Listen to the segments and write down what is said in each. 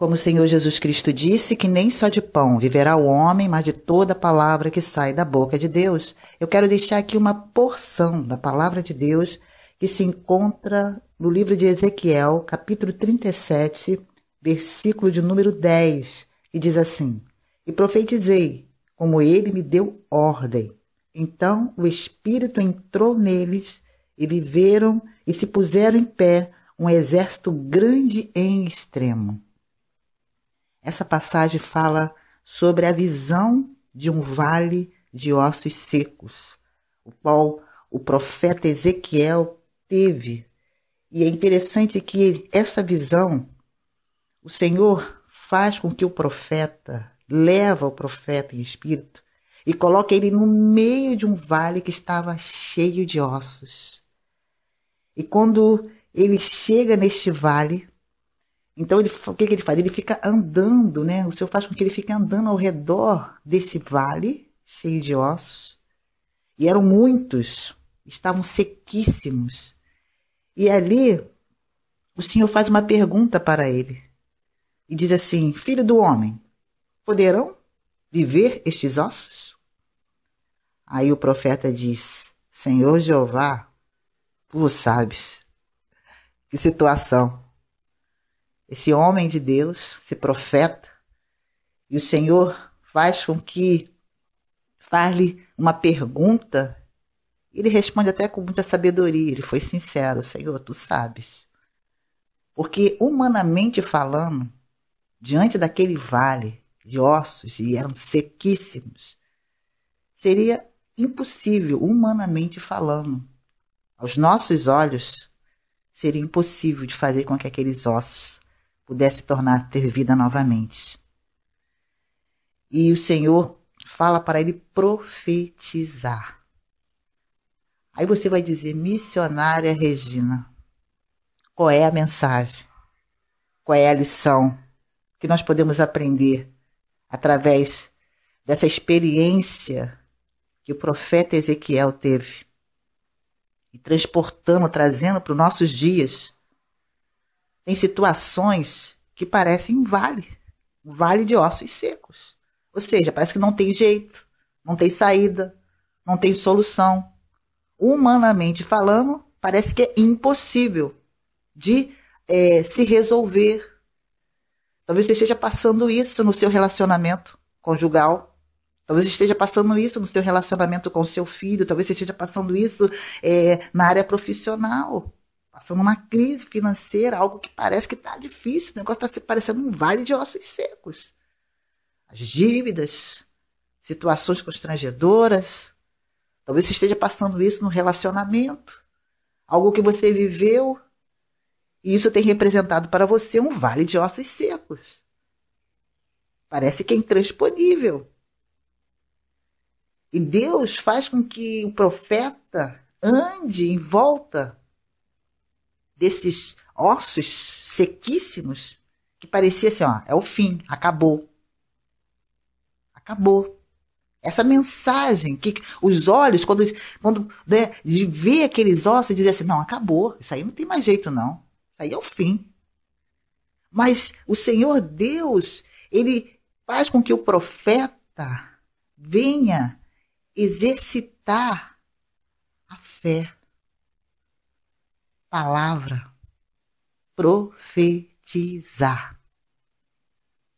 Como o Senhor Jesus Cristo disse que nem só de pão viverá o homem, mas de toda palavra que sai da boca de Deus, eu quero deixar aqui uma porção da palavra de Deus que se encontra no livro de Ezequiel, capítulo 37, versículo de número 10, que diz assim: E profetizei, como ele me deu ordem. Então o Espírito entrou neles e viveram e se puseram em pé um exército grande em extremo. Essa passagem fala sobre a visão de um vale de ossos secos, o qual o profeta Ezequiel teve. E é interessante que essa visão, o Senhor faz com que o profeta, leva o profeta em espírito e coloca ele no meio de um vale que estava cheio de ossos. E quando ele chega neste vale, então, o que ele faz? Ele fica andando, né? O Senhor faz com que ele fique andando ao redor desse vale, cheio de ossos. E eram muitos, estavam sequíssimos. E ali, o Senhor faz uma pergunta para ele. E diz assim: Filho do homem, poderão viver estes ossos? Aí o profeta diz: Senhor Jeová, tu sabes. Que situação. Esse homem de Deus, esse profeta, e o Senhor faz com que fale uma pergunta, ele responde até com muita sabedoria, ele foi sincero: Senhor, tu sabes. Porque humanamente falando, diante daquele vale de ossos, e eram sequíssimos, seria impossível, humanamente falando. Aos nossos olhos, seria impossível de fazer com que aqueles ossos pudesse ter vida novamente. E o Senhor fala para ele profetizar. Aí você vai dizer: missionária Regina, qual é a mensagem? Qual é a lição que nós podemos aprender através dessa experiência que o profeta Ezequiel teve? E transportando, trazendo para os nossos dias. Tem situações que parecem um vale de ossos secos. Ou seja, parece que não tem jeito, não tem saída, não tem solução. Humanamente falando, parece que é impossível de se resolver. Talvez você esteja passando isso no seu relacionamento conjugal. Talvez você esteja passando isso no seu relacionamento com o seu filho. Talvez você esteja passando isso na área profissional. Passando uma crise financeira, algo que parece que está difícil. O negócio está parecendo um vale de ossos secos. As dívidas, situações constrangedoras. Talvez você esteja passando isso no relacionamento. Algo que você viveu e isso tem representado para você um vale de ossos secos. Parece que é intransponível. E Deus faz com que o profeta ande em volta desses ossos sequíssimos, que parecia assim, é o fim, acabou. Acabou. Essa mensagem que os olhos, quando de ver aqueles ossos, dizem assim: não, acabou, isso aí não tem mais jeito não, isso aí é o fim. Mas o Senhor Deus, ele faz com que o profeta venha exercitar a fé. Palavra, profetizar.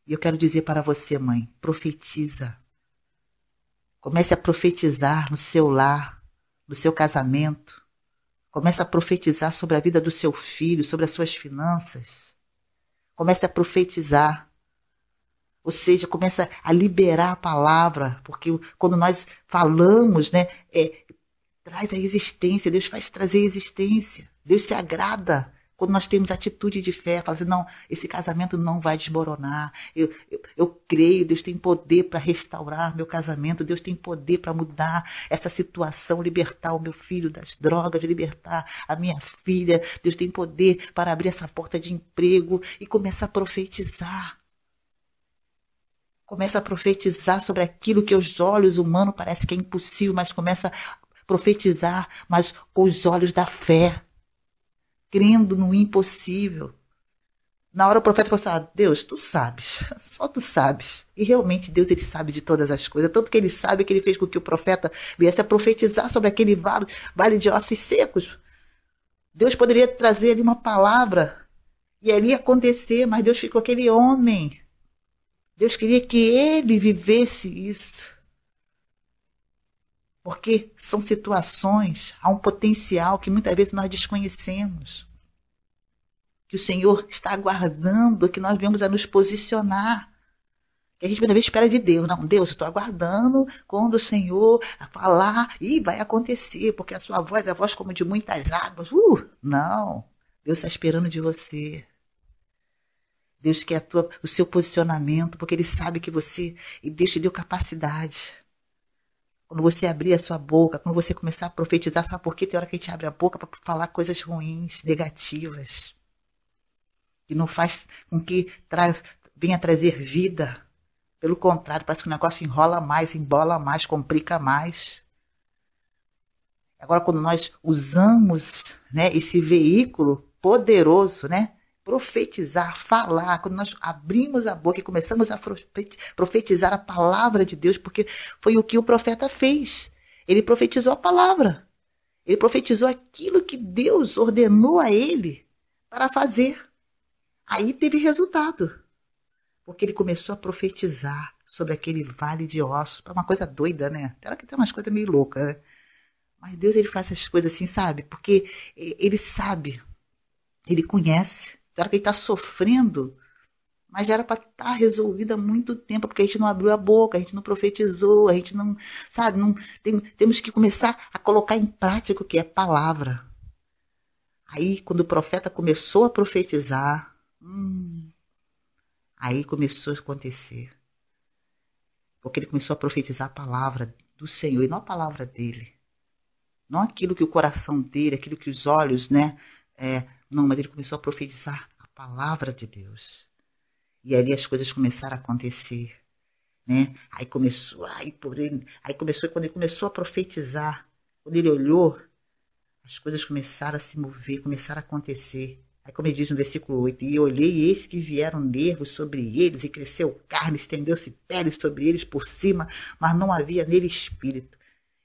E eu quero dizer para você, mãe, profetiza. Comece a profetizar no seu lar, no seu casamento. Comece a profetizar sobre a vida do seu filho, sobre as suas finanças. Comece a profetizar. Ou seja, começa a liberar a palavra, porque quando nós falamos, né, traz a existência, Deus faz trazer a existência. Deus se agrada quando nós temos atitude de fé, fala assim: não, esse casamento não vai desmoronar, eu creio, Deus tem poder para restaurar meu casamento, Deus tem poder para mudar essa situação, libertar o meu filho das drogas, libertar a minha filha, Deus tem poder para abrir essa porta de emprego, e começa a profetizar. Começa a profetizar sobre aquilo que aos olhos humanos parece que é impossível, mas começa a profetizar, mas com os olhos da fé, crendo no impossível. Na hora o profeta falou assim, Deus, tu sabes, só tu sabes. E realmente Deus, ele sabe de todas as coisas. Tanto que ele sabe que ele fez com que o profeta viesse a profetizar sobre aquele vale de ossos secos. Deus poderia trazer ali uma palavra e ali ia acontecer, mas Deus ficou aquele homem. Deus queria que ele vivesse isso. Porque são situações, há um potencial que muitas vezes nós desconhecemos. Que o Senhor está aguardando que nós venhamos a nos posicionar. Que a gente muitas vezes espera de Deus. Não, Deus, eu estou aguardando quando o Senhor falar e vai acontecer, porque a sua voz é a voz como de muitas águas. Não, Deus está esperando de você. Deus quer o seu posicionamento, porque Ele sabe que você, e Deus te deu capacidade. Quando você abrir a sua boca, quando você começar a profetizar, sabe por quê? Tem hora que a gente abre a boca para falar coisas ruins, negativas. Que não faz com que venha trazer vida. Pelo contrário, parece que o negócio enrola mais, embola mais, complica mais. Agora, quando nós usamos, né, esse veículo poderoso, né, profetizar, falar, quando nós abrimos a boca e começamos a profetizar a palavra de Deus, porque foi o que o profeta fez. Ele profetizou a palavra. Ele profetizou aquilo que Deus ordenou a ele para fazer. Aí teve resultado. Porque ele começou a profetizar sobre aquele vale de ossos. É uma coisa doida, né? Tem hora que tem umas coisas meio loucas, né? Mas Deus, ele faz essas coisas assim, sabe? Porque ele sabe, ele conhece. Tem hora que ele está sofrendo, mas já era para estar resolvido há muito tempo, porque a gente não abriu a boca, a gente não profetizou, a gente não, sabe? Não, temos que começar a colocar em prática o que é palavra. Aí, quando o profeta começou a profetizar, aí começou a acontecer. Porque ele começou a profetizar a palavra do Senhor e não a palavra dele. Não aquilo que o coração dele, aquilo que os olhos, né? Não, mas ele começou a profetizar a palavra de Deus. E ali as coisas começaram a acontecer, né? Aí começou, quando ele começou a profetizar, quando ele olhou, as coisas começaram a se mover, começaram a acontecer. Aí como ele diz no versículo 8, e olhei e eis que vieram nervos sobre eles, e cresceu carne, estendeu-se pele sobre eles por cima, mas não havia nele espírito.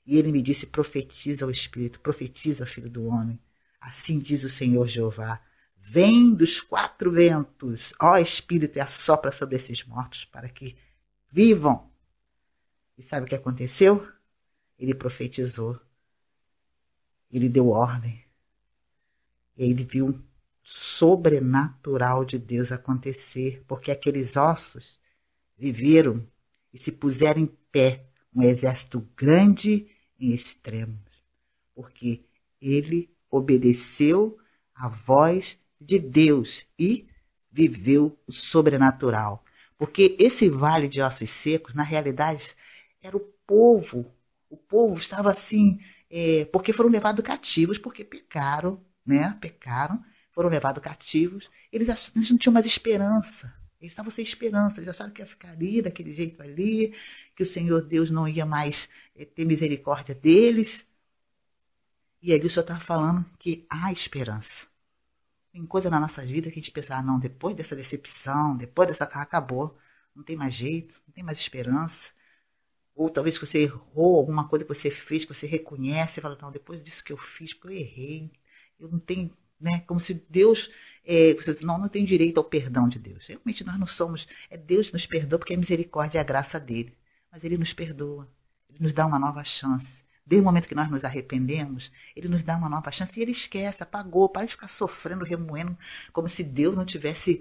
E ele me disse, profetiza o espírito, profetiza, filho do homem. Assim diz o Senhor Jeová, vem dos quatro ventos, ó espírito, e assopra sobre esses mortos, para que vivam. E sabe o que aconteceu? Ele profetizou, ele deu ordem, e ele viu sobrenatural de Deus acontecer, porque aqueles ossos viveram e se puseram em pé um exército grande e extremo, porque ele obedeceu à voz de Deus e viveu o sobrenatural. Porque esse vale de ossos secos, na realidade, era o povo. O povo estava assim, porque foram levados cativos, porque pecaram, né? Pecaram, foram levados cativos. Eles não tinham mais esperança. Eles estavam sem esperança. Eles acharam que ia ficar ali, daquele jeito ali, que o Senhor Deus não ia mais ter misericórdia deles. E aí o Senhor estava falando que há esperança. Tem coisa na nossa vida que a gente pensa, não, depois dessa decepção, depois dessa... acabou, não tem mais jeito, não tem mais esperança. Ou talvez você errou alguma coisa que você fez, que você reconhece, e fala, não, depois disso que eu fiz, porque eu errei, eu não tenho, né? Como se Deus, você diz, não tem direito ao perdão de Deus. Realmente nós não somos, Deus nos perdoa porque é a misericórdia e a graça dele. Mas ele nos perdoa, ele nos dá uma nova chance. Desde o momento que nós nos arrependemos, ele nos dá uma nova chance e ele esquece, apagou, para de ficar sofrendo, remoendo, como se Deus não tivesse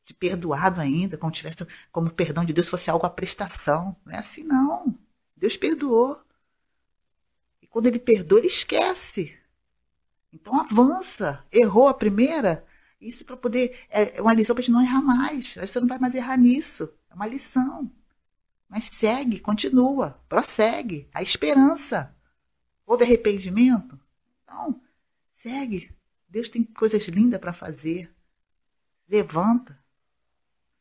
te perdoado ainda, como o perdão de Deus fosse algo à prestação. Não é assim, não. Deus perdoou. E quando ele perdoa, ele esquece. Então avança. Errou a primeira, isso para poder. É uma lição para a gente não errar mais. Você não vai mais errar nisso. É uma lição. Mas segue, continua, prossegue. A esperança. Houve arrependimento? Então, segue. Deus tem coisas lindas para fazer. Levanta.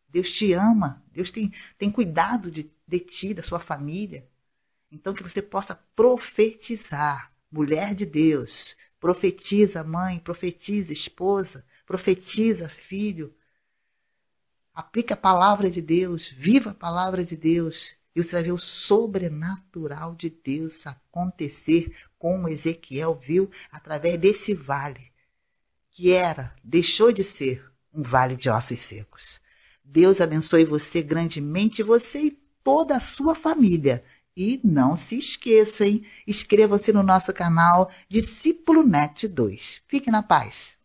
Deus te ama. Deus tem cuidado de ti, da sua família. Então, que você possa profetizar. Mulher de Deus. Profetiza, mãe. Profetiza, esposa. Profetiza, filho. Aplica a palavra de Deus, viva a palavra de Deus. E você vai ver o sobrenatural de Deus acontecer, como Ezequiel viu através desse vale, que deixou de ser um vale de ossos secos. Deus abençoe você grandemente, você e toda a sua família. E não se esqueça, hein? Inscreva-se no nosso canal Discípulo Net 2. Fique na paz.